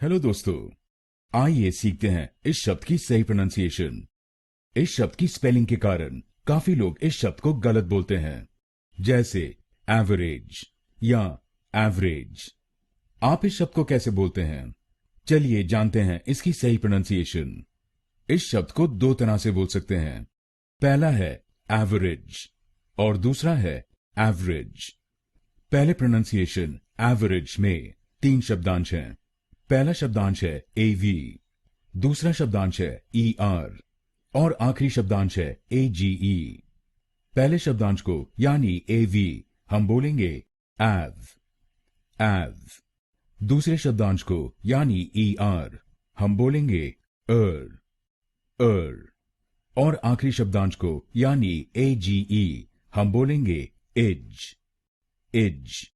Hello दोस्तों, आइए सीखते हैं इस शब्द की सही प्रोनाउंसिएशन। इस शब्द की स्पेलिंग के कारण काफी लोग इस शब्द को गलत बोलते हैं, जैसे एवरेज या एवरेज। आप इस शब्द को कैसे बोलते हैं? चलिए जानते हैं इसकी सही प्रोनाउंसिएशन। इस शब्द को दो तरह से बोल सकते हैं। पहला है एवरेज और दूसरा है एवरेज। पहले प्रोनाउंसिएशन एवरेज में तीन शब्दांश हैं। पहला शब्दांश है एवी, दूसरा शब्दांश है ER और आखिरी शब्दांश है AGE। पहले शब्दांश को यानी एवी हम बोलेंगे एव। दूसरे शब्दांश को यानी ER हम बोलेंगे अर। और आखिरी शब्दांश को यानी AGE हम बोलेंगे इज।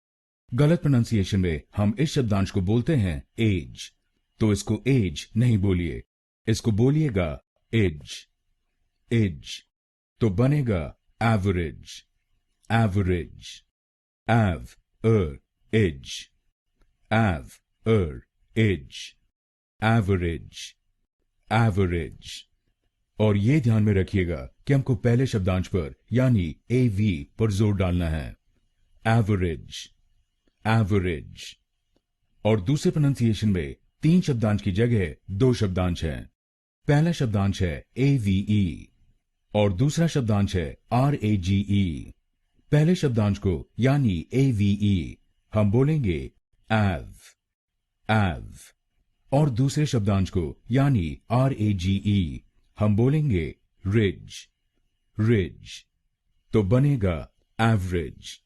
गलत प्रोनाउंसिएशन में हम इस शब्दांश को बोलते हैं एज, तो इसको एज नहीं बोलिए, इसको बोलिएगा इज। तो बनेगा एवरेज, इज, एवरेज। और ये ध्यान में रखिएगा कि हमको पहले शब्दांश पर यानी AV पर जोर डालना है, एवरेज। और दूसरे प्रोनाउंसिएशन में तीन शब्दांश की जगह दो शब्दांश हैं। पहला शब्दांश है AVE और दूसरा शब्दांश है RAGE। पहले शब्दांश को यानी AVE हम बोलेंगे एव और दूसरे शब्दांश को यानी RAGE हम बोलेंगे रिज। तो बनेगा एवरेज,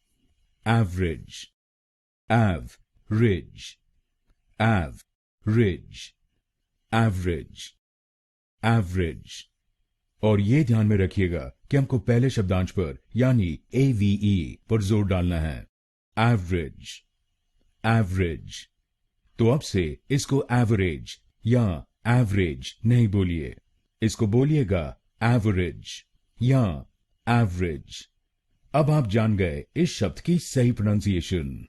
एवरेज। और ये ध्यान में रखिएगा कि हमको पहले शब्दांश पर यानी AVE पर जोर डालना है, एवरेज। तो अब से इसको एवरेज या एवरेज नहीं बोलिए, इसको बोलिएगा एवरेज या एवरेज। अब आप जान गए इस शब्द की सही प्रोनाउंसिएशन।